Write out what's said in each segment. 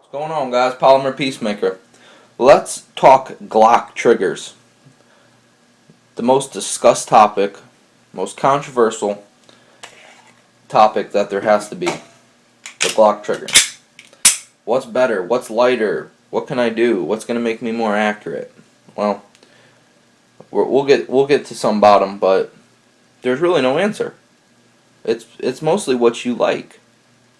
What's going on, guys? Polymer Peacemaker. Let's talk Glock triggers. The most discussed topic, most controversial topic that there has to be. The Glock trigger. What's better? What's lighter? What can I do? What's going to make me more accurate? Well, we'll get to some bottom, but there's really no answer. It's mostly what you like.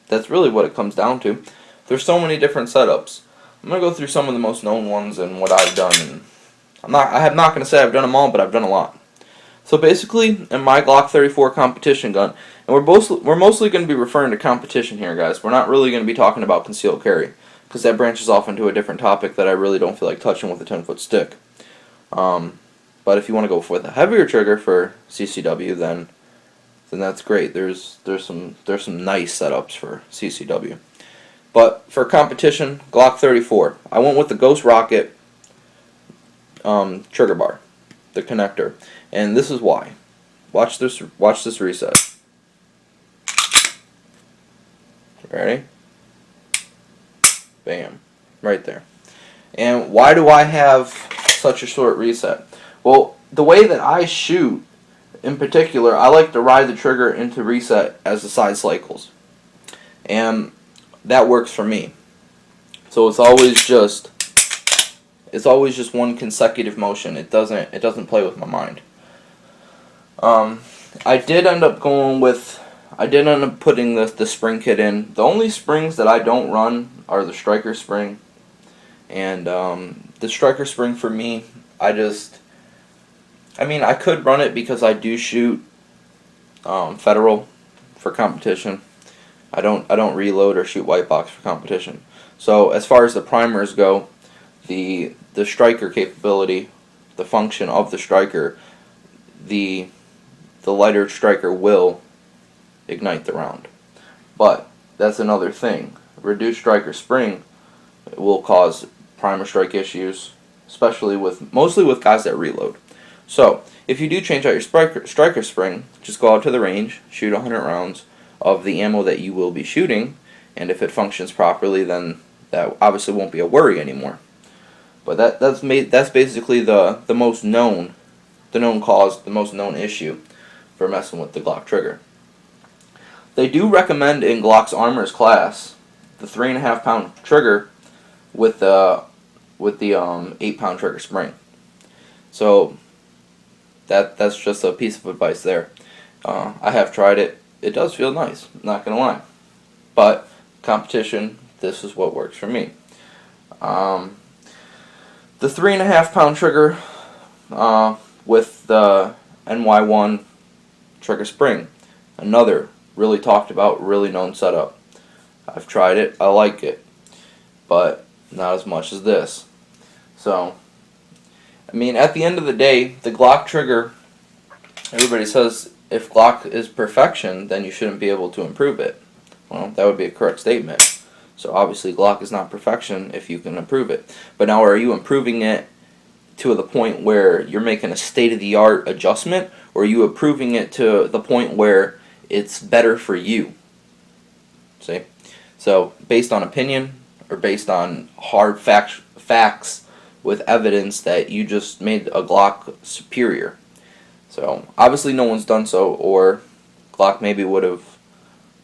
That's really what it comes down to. There's so many different setups. I'm gonna go through some of the most known ones and what I've done. And I'm not gonna say I've done them all, but I've done a lot. So basically, in my Glock 34 competition gun, and we're mostly going to be referring to competition here, guys. We're not really going to be talking about concealed carry, because that branches off into a different topic that I really don't feel like touching with a 10-foot stick. But if you want to go with a heavier trigger for CCW, then that's great. There's some nice setups for CCW. But for competition, Glock 34, I went with the Ghost Rocket trigger bar, the connector, and this is why. Watch this reset. Ready? Bam, right there. And why do I have such a short reset? Well, the way that I shoot, in particular, I like to ride the trigger into reset as the side cycles, and that works for me. So it's always just one consecutive motion. It doesn't play with my mind. I did end up putting the spring kit in. The only springs that I don't run are the striker spring, and the striker spring for me, I could run it because I do shoot federal for competition. I don't reload or shoot white box for competition. So as far as the primers go, the striker capability, the function of the striker, the lighter striker will ignite the round. But that's another thing. Reduced striker spring will cause primer strike issues, mostly with guys that reload. So if you do change out your striker spring, just go out to the range, shoot 100 rounds of the ammo that you will be shooting, and if it functions properly, then that obviously won't be a worry anymore. But that's basically the most known cause, the most known issue for messing with the Glock trigger. They do recommend in Glock's Armor's class the 3.5 pound trigger with the 8 pound trigger spring. So that's just a piece of advice there. I have tried it. It does feel nice, not gonna lie. But competition, this is what works for me. The 3.5 pound trigger with the NY1 trigger spring, another really talked about, really known setup. I've tried it, I like it, but not as much as this. So, at the end of the day, the Glock trigger, everybody says if Glock is perfection, then you shouldn't be able to improve it. Well, that would be a correct statement. So obviously Glock is not perfection if you can improve it. But now, are you improving it to the point where you're making a state-of-the-art adjustment, or are you improving it to the point where it's better for you? See? So based on opinion, or based on hard facts with evidence that you just made a Glock superior. So obviously no one's done so, or Glock maybe would have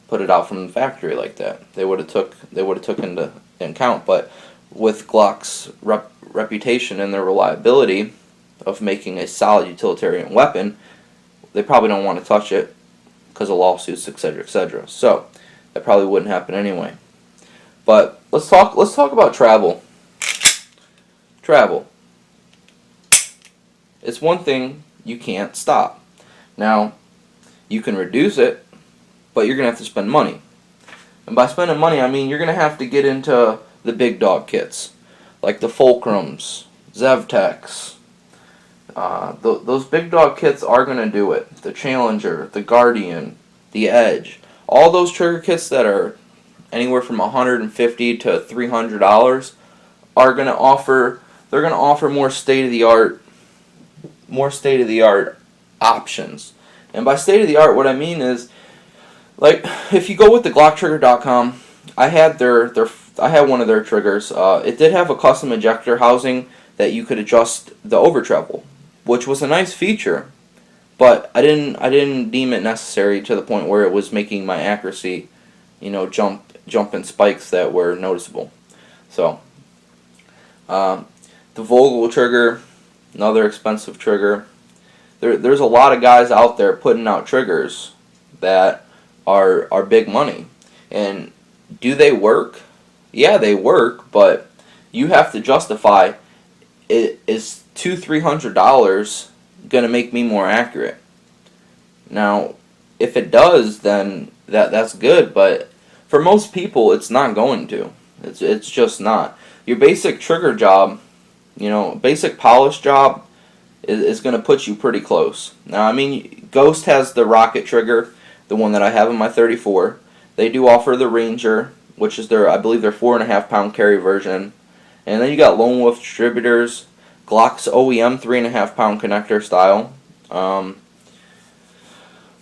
put it out from the factory like that. They would have took into account. But with Glock's reputation and their reliability of making a solid utilitarian weapon, they probably don't want to touch it because of lawsuits, etc., etc. So that probably wouldn't happen anyway. But let's talk about travel. Travel. It's one thing you can't stop. Now, you can reduce it, but you're going to have to spend money. And by spending money, I mean you're going to have to get into the big dog kits, like the Fulcrums, Zevtecs. Those big dog kits are going to do it. The Challenger, the Guardian, the Edge. All those trigger kits that are anywhere from $150 to $300 are going to offer. They're going to offer more state-of-the-art options. And by state-of-the-art, what I mean is, like, if you go with the GlockTrigger.com, I had their I had one of their triggers. It did have a custom ejector housing that you could adjust the over travel, which was a nice feature, but I didn't deem it necessary to the point where it was making my accuracy, jump in spikes that were noticeable. So, the Vogel trigger, another expensive trigger. There's a lot of guys out there putting out triggers that are big money, and do they work? Yeah, they work, but you have to justify, is $200-300 gonna make me more accurate? Now, if it does, then that's good, but for most people, it's not going to. It's just not. Your basic trigger job, basic polish job is going to put you pretty close. Now, I mean, Ghost has the rocket trigger, the one that I have in my 34. They do offer the Ranger, which is I believe their 4.5 pound carry version. And then you got Lone Wolf distributors, Glock's OEM 3.5 pound connector style.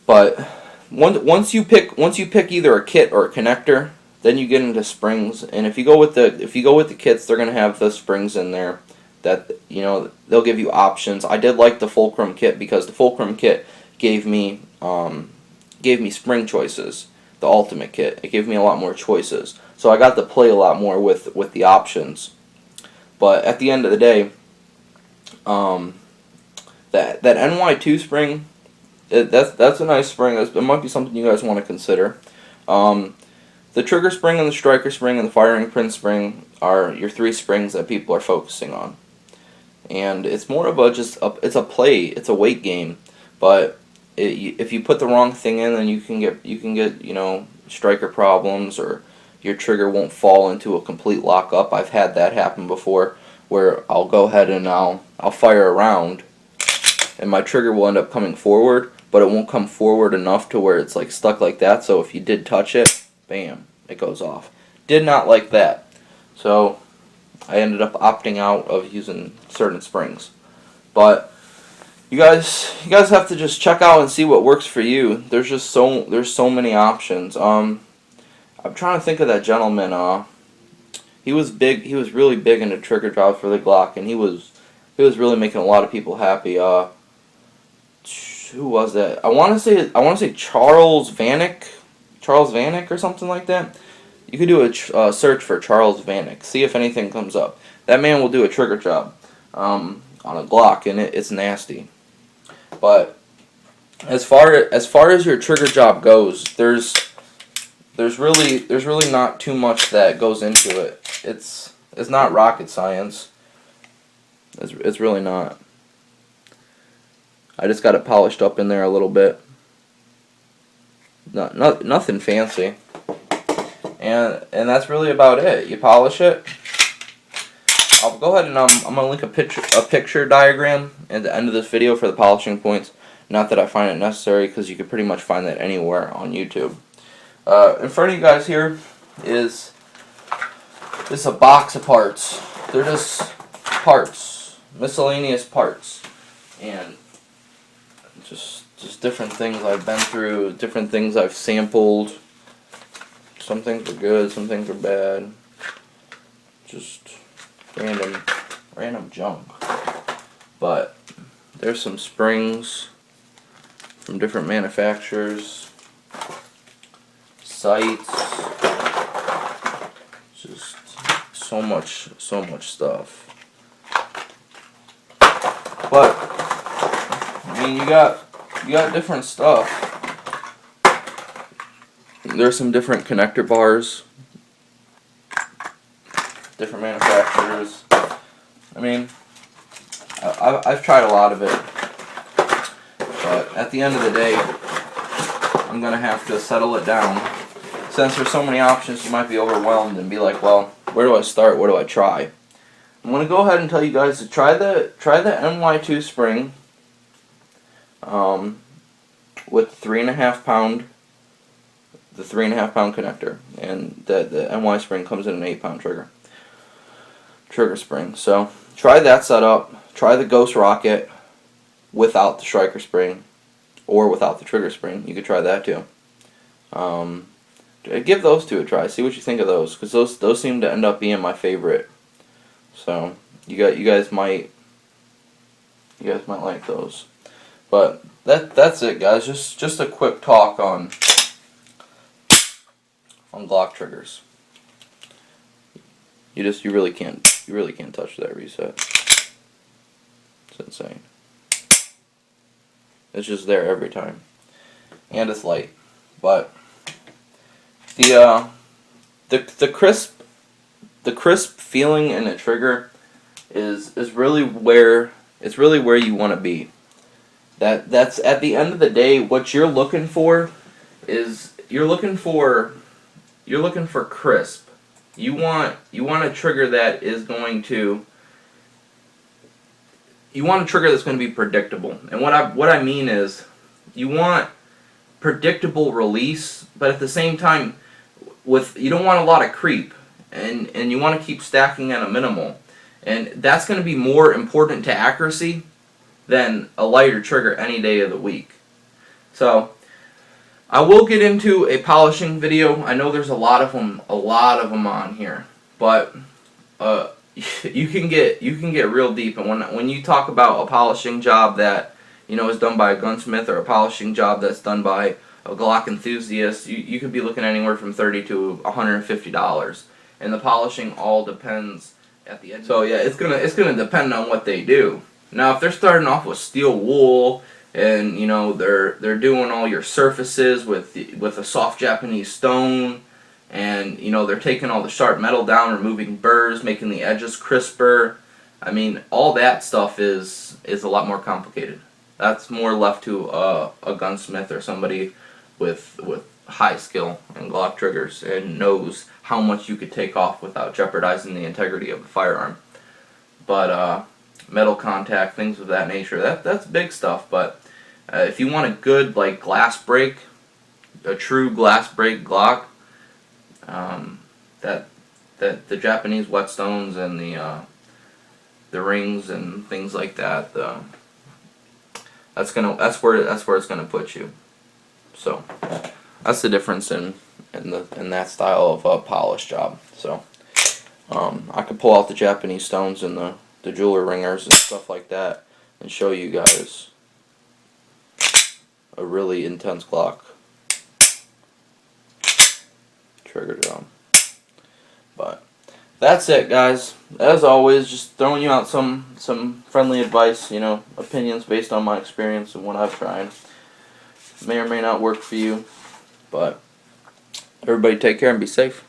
But once you pick either a kit or a connector, then you get into springs. And if you go with the kits, they're gonna have the springs in there that they'll give you options. I did like the Fulcrum kit because the Fulcrum kit gave me spring choices. The Ultimate kit, it gave me a lot more choices, so I got to play a lot more with the options. But at the end of the day, that NY2 spring, that's a nice spring. It might be something you guys want to consider. The trigger spring and the striker spring and the firing pin spring are your 3 springs that people are focusing on, and it's more of it's a play, it's a weight game. But if you put the wrong thing in, then you can get striker problems, or your trigger won't fall into a complete lockup. I've had that happen before, where I'll go ahead and I'll fire around, and my trigger will end up coming forward, but it won't come forward enough to where it's like stuck like that. So if you did touch it, bam, it goes off. Did not like that. So I ended up opting out of using certain springs. But you guys have to just check out and see what works for you. There's so many options. I'm trying to think of that gentleman. He was really big into trigger jobs for the Glock, and he was really making a lot of people happy. Who was that? I want to say Charles Vanek or something like that. You could do a search for Charles Vanek. See if anything comes up. That man will do a trigger job on a Glock, and it's nasty. But as far as your trigger job goes, there's really not too much that goes into it. It's not rocket science. It's really not. I just got it polished up in there a little bit. Nothing fancy. And that's really about it. You polish it. I'll go ahead and I'm gonna link a picture diagram at the end of this video for the polishing points. Not that I find it necessary, because you can pretty much find that anywhere on YouTube. In front of you guys here is a box of parts. They're just parts, miscellaneous parts, and just different things I've been through, different things I've sampled. Some things are good, some things are bad. Just random junk. But there's some springs from different manufacturers, sights, just so much stuff. But I mean, you got different stuff. There's some different connector bars, different manufacturers. I mean, I've tried a lot of it, but at the end of the day, I'm gonna have to settle it down. Since there's so many options, you might be overwhelmed and be like, well, where do I start? Where do I try? I'm gonna go ahead and tell you guys to try the NY2 spring with 3.5 pound. The 3.5 pound connector, and the NY spring comes in an 8 pound trigger spring. So try that setup. Try the Ghost Rocket without the striker spring, or without the trigger spring. You could try that too. Give those two a try. See what you think of those, because those seem to end up being my favorite. So you guys might like those. But that's it, guys. Just a quick talk on Glock triggers. You really can't touch that reset. It's insane. It's just there every time, and it's light. But the crisp feeling in a trigger is really where you want to be. That's at the end of the day, what you're looking for is you're looking for crisp. You want a trigger that is going to. You want a trigger that's going to be predictable, and what I mean is, you want predictable release, but at the same time, you don't want a lot of creep, and you want to keep stacking at a minimal, and that's going to be more important to accuracy than a lighter trigger any day of the week. So I will get into a polishing video. I know there's a lot of them on here, but you can get real deep, and when you talk about a polishing job that is done by a gunsmith, or a polishing job that's done by a Glock enthusiast, you could be looking anywhere from $30 to $150, and the polishing all depends at the end. So yeah, it's gonna depend on what they do. Now, if they're starting off with steel wool, and they're doing all your surfaces with a soft Japanese stone, and they're taking all the sharp metal down, removing burrs, making the edges crisper. I mean, all that stuff is a lot more complicated. That's more left to a gunsmith or somebody with high skill in Glock triggers, and knows how much you could take off without jeopardizing the integrity of the firearm. But metal contact, things of that nature, that's big stuff. But if you want a good glass break, a true glass break Glock, that the Japanese whetstones and the rings and things like that, that's where it's gonna put you. So that's the difference in that style of polish job. So I could pull out the Japanese stones and the jeweler ringers and stuff like that and show you guys a really intense Glock trigger job. But that's it, guys. As always, just throwing you out some friendly advice, opinions based on my experience and what I've tried. May or may not work for you, but everybody take care and be safe.